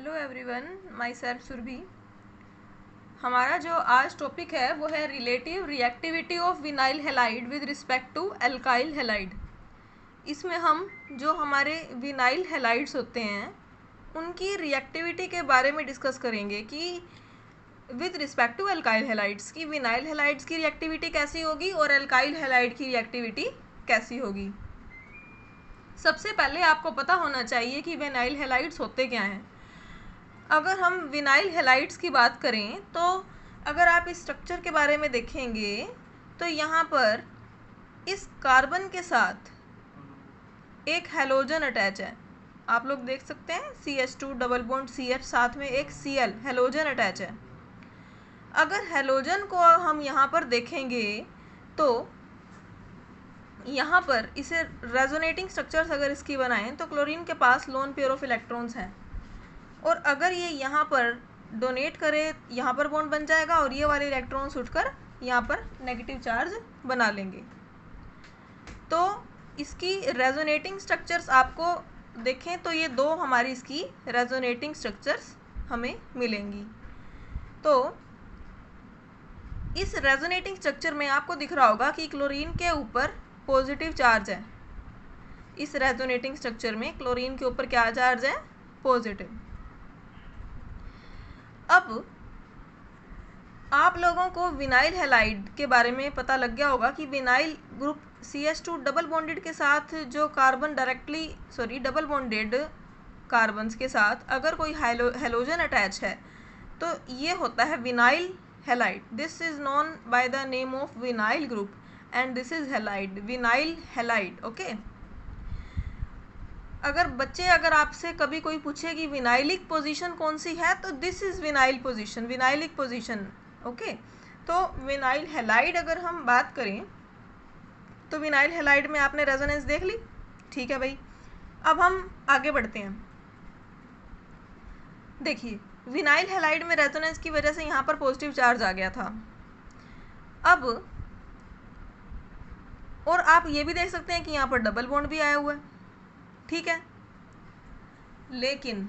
Hello everyone, myself Surabhi. हमारा जो आज टॉपिक है वो है relative reactivity of vinyl halide with respect to alkyl halide. इसमें हम जो हमारे विनाइल हैलाइड्स होते हैं उनकी रिएक्टिविटी के बारे में डिस्कस करेंगे कि with respect to alkyl halides की विनाइल हैलाइड्स की रिएक्टिविटी कैसी होगी और एल्काइल हैलाइड की रिएक्टिविटी कैसी होगी। सबसे पहले आपको पता होना चाहिए कि विनाइल हैलाइड्स होते क्या हैं। अगर हम विनाइल हैलाइड्स की बात करें तो अगर आप इस स्ट्रक्चर के बारे में देखेंगे तो यहाँ पर इस कार्बन के साथ एक हैलोजन अटैच है। आप लोग देख सकते हैं CH2 डबल बॉन्ड CH, साथ में एक Cl हैलोजन अटैच है। अगर हैलोजन को हम यहाँ पर देखेंगे तो यहाँ पर इसे रेजोनेटिंग स्ट्रक्चर्स अगर इसकी बनाएं तो क्लोरीन के पास लोन पेयर ऑफ इलेक्ट्रॉन्स हैं, और अगर ये यहाँ पर डोनेट करे यहाँ पर बॉन्ड बन जाएगा और ये वाले इलेक्ट्रॉन्स उठकर यहाँ पर नेगेटिव चार्ज बना लेंगे। तो इसकी रेजोनेटिंग स्ट्रक्चर्स आपको देखें तो ये दो हमारी इसकी रेजोनेटिंग स्ट्रक्चर्स हमें मिलेंगी। तो इस रेजोनेटिंग स्ट्रक्चर में आपको दिख रहा होगा कि क्लोरीन के ऊपर पॉजिटिव चार्ज है। इस रेजोनेटिंग स्ट्रक्चर में क्लोरीन के ऊपर क्या चार्ज है? पॉजिटिव। अब आप लोगों को विनाइल हैलाइड के बारे में पता लग गया होगा कि vinyl group CH2 double bonded के साथ जो कार्बन डबल बॉन्डेड कार्बन्स के साथ अगर कोई हैलोजन अटैच है तो ये होता है vinyl halide. This is known by the name of vinyl group and this is halide, vinyl halide. Okay. अगर आपसे कभी कोई पूछे कि विनाइलिक पोजीशन कौन सी है तो this is vinyl position, vinylic position. Okay. तो विनाइल हैलाइड अगर हम बात करें तो विनाइल हैलाइड में आपने रेजोनेंस देख ली, ठीक है भाई। अब हम आगे बढ़ते हैं। देखिए विनाइल हैलाइड में रेजोनेंस की वजह से यहाँ पर पॉजिटिव चार्ज आ गया था। अब और आप ये भी देख सकते हैं कि यहाँ पर डबल बॉन्ड भी आया हुआ है, ठीक है। लेकिन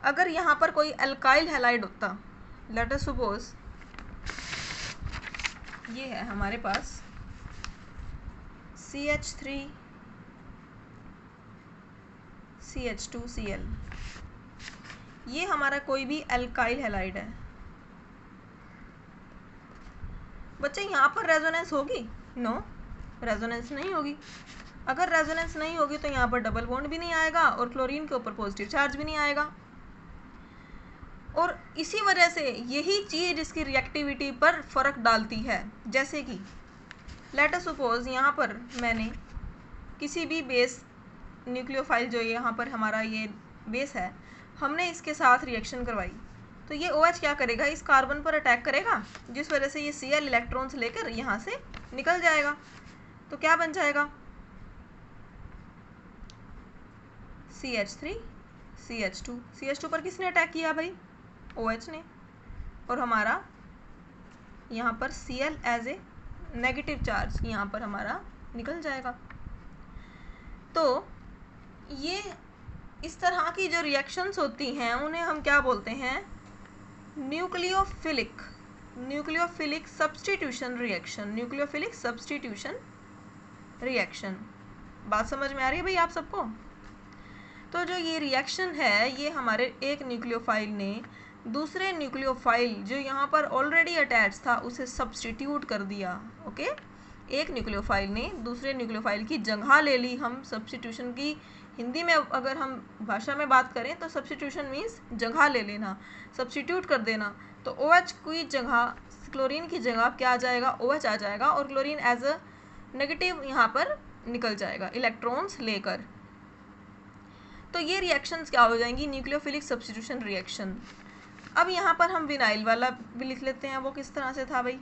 अगर यहाँ पर कोई एल्काइल हैलाइड होता, लेट अस सपोज ये है हमारे पास CH3 CH2 Cl, ये हमारा कोई भी एल्काइल हैलाइड है। बच्चे यहाँ पर रेजोनेंस होगी? नो, रेजोनेंस नहीं होगी। अगर रेजोनेंस नहीं होगी तो यहाँ पर डबल बॉन्ड भी नहीं आएगा और क्लोरीन के ऊपर पॉजिटिव चार्ज भी नहीं आएगा। और इसी वजह से यही चीज़ इसकी रिएक्टिविटी पर फर्क डालती है। जैसे कि लेट अस सपोज यहाँ पर मैंने किसी भी बेस न्यूक्लियोफाइल, जो यहाँ पर हमारा ये बेस है, हमने इसके साथ रिएक्शन करवाई तो ये OH क्या करेगा? इस कार्बन पर अटैक करेगा, जिस वजह से ये Cl इलेक्ट्रॉन्स लेकर यहाँ से निकल जाएगा। तो क्या बन जाएगा? CH3 CH2। CH2 पर किसने अटैक किया भाई? OH ने। और हमारा यहाँ पर Cl as a negative charge यहाँ पर हमारा निकल जाएगा। तो ये इस तरह की जो रिएक्शंस होती हैं उन्हें हम क्या बोलते हैं? Nucleophilic substitution reaction, nucleophilic substitution reaction. बात समझ में आ रही है भाई आप सबको? तो जो ये रिएक्शन है ये हमारे एक न्यूक्लियोफाइल ने दूसरे न्यूक्लियोफाइल जो यहाँ पर ऑलरेडी अटैच था उसे सब्स्टिट्यूट कर दिया। ओके। एक न्यूक्लियोफाइल ने दूसरे न्यूक्लियोफाइल की जगह ले ली। हम सब्स्टिट्यूशन की हिंदी में अगर हम भाषा में बात करें तो सब्स्टिट्यूशन मीन्स जगह ले लेना, सब्स्टिट्यूट कर देना। तो OH की जगह, क्लोरीन की जगह क्या आ जाएगा? OH आ जाएगा और क्लोरीन एज अ नेगेटिव यहाँ पर निकल जाएगा इलेक्ट्रॉन्स लेकर। तो ये रिएक्शंस क्या हो जाएंगी? Nucleophilic substitution reaction. अब यहाँ पर हम विनाइल वाला भी लिख लेते हैं। वो किस तरह से था भाई?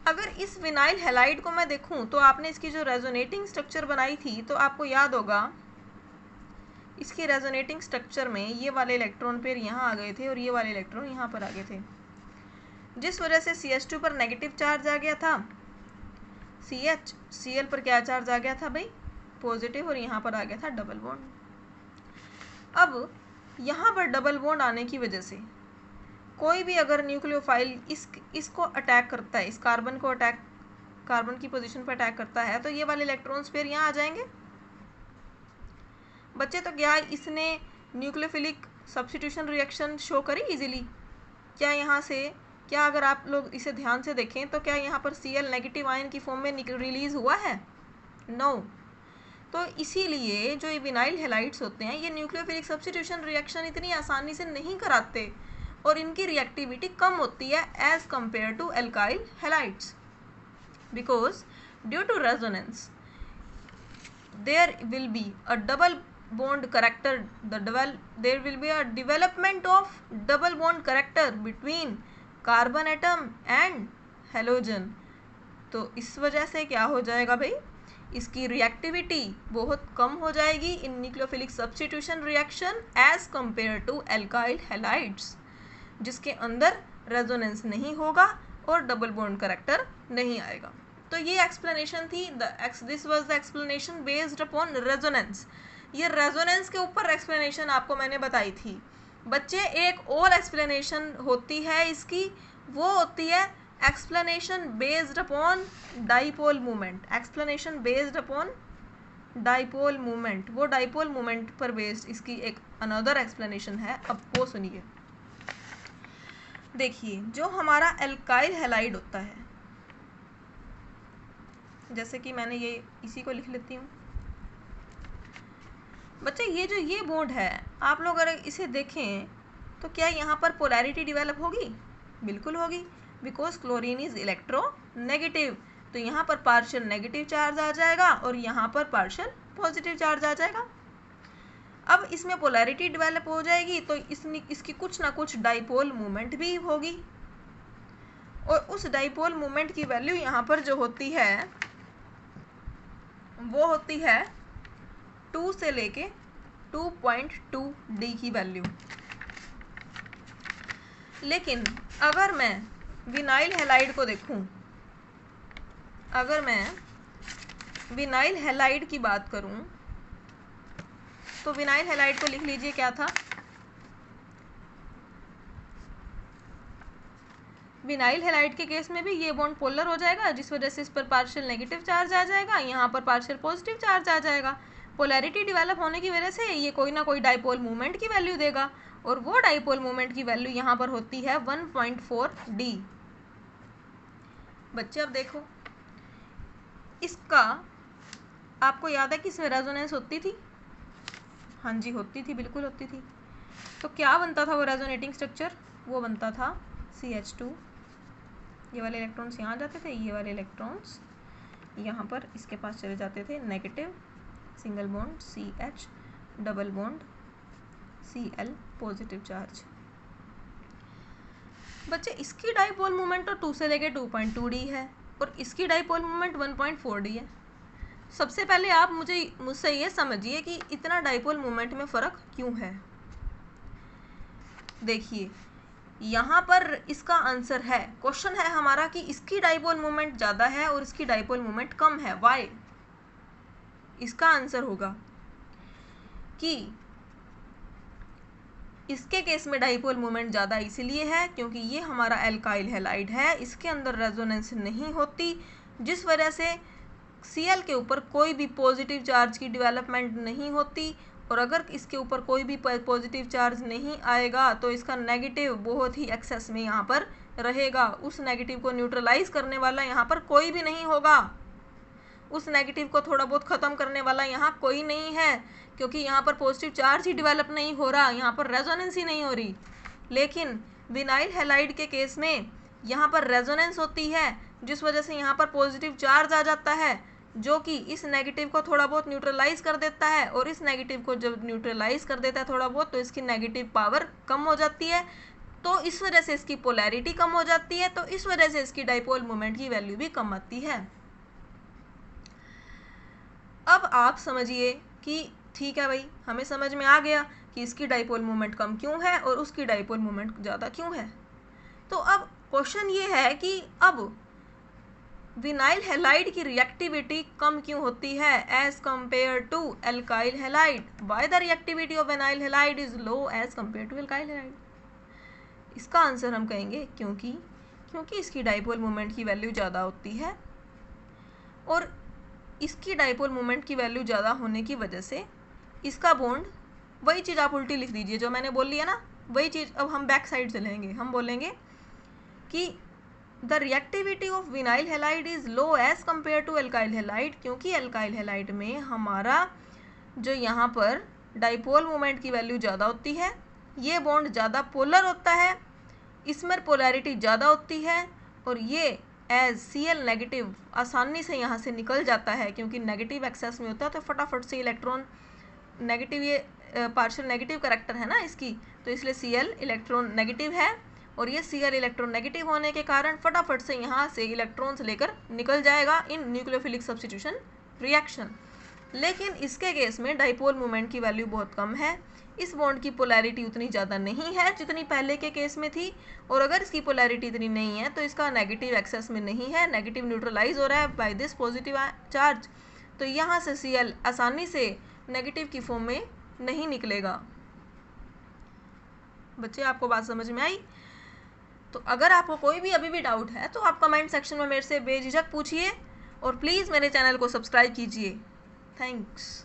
अगर इस विनाइल हैलाइड को मैं देखूं तो आपने इसकी जो रेजोनेटिंग स्ट्रक्चर बनाई थी तो आपको याद होगा इसकी रेजोनेटिंग स्ट्रक्चर में ये वाले इलेक्ट्रॉन पेयर यहाँ आ गए थे और ये वाले इलेक्ट्रॉन यहाँ पर आ गए थे, जिस वजह से CH2 पर नेगेटिव चार्ज आ गया था। Cl पर क्या चार्ज आ गया था भाई? पॉजिटिव। और यहाँ पर आ गया था डबल बॉन्ड। अब यहाँ पर डबल बॉन्ड आने की वजह से कोई भी अगर न्यूक्लियोफाइल इसको अटैक करता है, इस कार्बन को कार्बन की पोजीशन पर अटैक करता है, तो ये वाले इलेक्ट्रॉन्स फिर यहाँ आ जाएंगे बच्चे। तो क्या इसने न्यूक्लियोफिलिक सब्स्टिट्यूशन रिएक्शन शो करी इजीली? क्या यहाँ से, क्या अगर आप लोग इसे ध्यान से देखें तो क्या यहाँ पर Cl नेगेटिव आयन की फॉर्म में रिलीज हुआ है? नो। तो इसीलिए जो ये विनाइल हैलाइड्स होते हैं ये न्यूक्लियोफिलिक सब्स्टिट्यूशन रिएक्शन इतनी आसानी से नहीं कराते और इनकी रिएक्टिविटी कम होती है as compare to alkyl halides, because due to resonance there will be a double bond character, there will be a development of double bond character between carbon atom and halogen। तो इस वजह से क्या हो जाएगा भाई, इसकी रिएक्टिविटी बहुत कम हो जाएगी इन nucleophilic substitution reaction as compare to alkyl halides, जिसके अंदर रेजोनेंस नहीं होगा और डबल बॉन्ड करैक्टर नहीं आएगा। तो ये एक्सप्लेनेशन थी, this was the explanation based upon resonance. ये रेजोनेंस के ऊपर एक्सप्लेनेशन आपको मैंने बताई थी बच्चे। एक और एक्सप्लेनेशन होती है इसकी, वो होती है explanation based upon dipole movement. Explanation based upon dipole movement, वो डाइपोल मूवमेंट पर बेस्ड इसकी एक अनदर एक्सप्लेनेशन है। अब वो सुनिए। देखिए, जो हमारा एल्काइल हैलाइड होता है, जैसे कि मैंने ये इसी को लिख लेती हूँ बच्चे, ये बॉन्ड है, आप लोग अगर इसे देखें तो क्या यहाँ पर पोलैरिटी डेवलप होगी? बिल्कुल होगी, बिकॉज क्लोरीन इज इलेक्ट्रोनेगेटिव। तो यहाँ पर पार्शियल नेगेटिव चार्ज आ जाएगा और यहाँ पर पार्शियल पॉजिटिव चार्ज आ जाएगा। अब इसमें पोलैरिटी डेवलप हो जाएगी तो इसकी कुछ ना कुछ डाइपोल मूवमेंट भी होगी और उस डाइपोल मूवमेंट की वैल्यू यहाँ पर जो होती है वो होती है 2 से लेके 2.2 डी की वैल्यू। लेकिन अगर मैं विनाइल हैलाइड को देखूं, अगर मैं विनाइल हैलाइड की बात करूं तो विनाइल हैलाइड को लिख लीजिए, क्या था? विनाइल हैलाइड के केस में भी ये बॉन्ड पोलर हो जाएगा, जिस वजह से इस पर पार्शियल नेगेटिव चार्ज आ जाएगा, यहाँ पर पार्शियल पॉजिटिव चार्ज आ जाएगा। पोलैरिटी डेवलप होने की वजह से ये कोई ना कोई डाइपोल मूवमेंट की वैल्यू देगा और वो डाइपोल मूवमेंट की वैल्यू यहाँ पर होती है 1.4 डी। बच्चे अब देखो, इसका आपको याद है कि इसमें रेजोनेंस होती थी? हाँ जी, होती थी, बिल्कुल होती थी। तो क्या बनता था वो रेजोनेटिंग स्ट्रक्चर? वो बनता था CH2। ये वाले इलेक्ट्रॉन्स यहाँ जाते थे, ये वाले इलेक्ट्रॉन्स यहाँ पर इसके पास चले जाते थे, negative single bond CH, double bond Cl, positive charge. बच्चे, इसकी डाइपोल मूवमेंट तो 2 से लेके 2.2 डी है और इसकी डाइपोल मूवमेंट 1.4 डी है। सबसे पहले आप मुझसे ये समझिए कि इतना डाइपोल मूवमेंट में फ़र्क क्यों है। देखिए, यहाँ पर इसका आंसर है, क्वेश्चन है हमारा कि इसकी डाइपोल मूवमेंट ज़्यादा है और इसकी डाइपोल मूवमेंट कम है, वाई? इसका आंसर होगा कि इसके केस में डाइपोल मूवमेंट ज़्यादा इसलिए है क्योंकि ये हमारा एल्काइल हैलाइड है, इसके अंदर रेजोनेंस नहीं होती, जिस वजह से Cl के ऊपर कोई भी पॉजिटिव चार्ज की डेवलपमेंट नहीं होती और अगर इसके ऊपर कोई भी पॉजिटिव चार्ज नहीं आएगा तो इसका नेगेटिव बहुत ही एक्सेस में यहाँ पर रहेगा। उस नेगेटिव को न्यूट्रलाइज करने वाला यहाँ पर कोई भी नहीं होगा, उस नेगेटिव को थोड़ा बहुत ख़त्म करने वाला यहाँ कोई नहीं है, क्योंकि यहाँ पर पॉजिटिव चार्ज ही डेवलप नहीं हो रहा, यहाँ पर रेजोनेंस ही नहीं हो रही। लेकिन विनाइल हैलाइड के केस में यहाँ पर रेजोनेंस होती है, जिस वजह से यहाँ पर पॉजिटिव चार्ज आ जाता है जो कि इस नेगेटिव को थोड़ा बहुत न्यूट्रलाइज कर देता है और इस नेगेटिव को जब न्यूट्रलाइज कर देता है थोड़ा बहुत तो इसकी नेगेटिव पावर कम हो जाती है, तो इस वजह से इसकी पोलैरिटी कम हो जाती है, तो इस वजह से इसकी डाइपोल मोमेंट की वैल्यू भी कम आती है। अब आप समझिए कि ठीक है भाई, हमें समझ में आ गया कि इसकी डाइपोल मोमेंट कम क्यों है और उसकी डाइपोल मोमेंट ज़्यादा क्यों है। तो अब क्वेश्चन ये है कि अब विनाइल हैलाइड की रिएक्टिविटी कम क्यों होती है as compare to alkyl halide? Why the reactivity of vinyl halide is low as compare to alkyl halide? इसका आंसर हम कहेंगे क्योंकि इसकी डाइपोल मोमेंट की वैल्यू ज़्यादा होती है, और इसकी डाइपोल मोमेंट की वैल्यू ज़्यादा होने की वजह से इसका बॉन्ड, वही चीज़ आप उल्टी लिख दीजिए जो मैंने बोल लिया ना, वही चीज़ अब हम बैक साइड से लेंगे। हम बोलेंगे कि the reactivity of vinyl halide is low as compare to alkyl halide, क्योंकि एल्काइल हैलाइड में हमारा जो यहाँ पर डाइपोल मोमेंट की वैल्यू ज़्यादा होती है, ये बॉन्ड ज़्यादा पोलर होता है, इसमें पोलैरिटी ज़्यादा होती है, और ये एज Cl नेगेटिव आसानी से यहाँ से निकल जाता है, क्योंकि नेगेटिव एक्सेस में होता है तो फटाफट से इलेक्ट्रॉन नेगेटिव, ये पार्शियल नेगेटिव करेक्टर है ना इसकी, तो इसलिए Cl इलेक्ट्रॉन नेगेटिव है, और ये Cl इलेक्ट्रॉन नेगेटिव होने के कारण फटाफट से यहाँ से इलेक्ट्रॉन्स लेकर निकल जाएगा इन न्यूक्लियोफिलिक सब्स्टिट्यूशन रिएक्शन। लेकिन इसके केस में डाइपोल मोमेंट की वैल्यू बहुत कम है, इस बॉन्ड की पोलैरिटी उतनी ज़्यादा नहीं है जितनी पहले के केस में थी, और अगर इसकी पोलैरिटी इतनी नहीं है तो इसका नेगेटिव एक्सेस में नहीं है, नेगेटिव न्यूट्रलाइज हो रहा है बाय दिस पॉजिटिव चार्ज, तो यहाँ से Cl आसानी से नेगेटिव की फॉर्म में नहीं निकलेगा। बच्चे आपको बात समझ में आई? तो अगर आपको कोई भी अभी भी डाउट है तो आप कमेंट सेक्शन में मेरे से बेझिझक पूछिए, और प्लीज़ मेरे चैनल को सब्सक्राइब कीजिए। थैंक्स।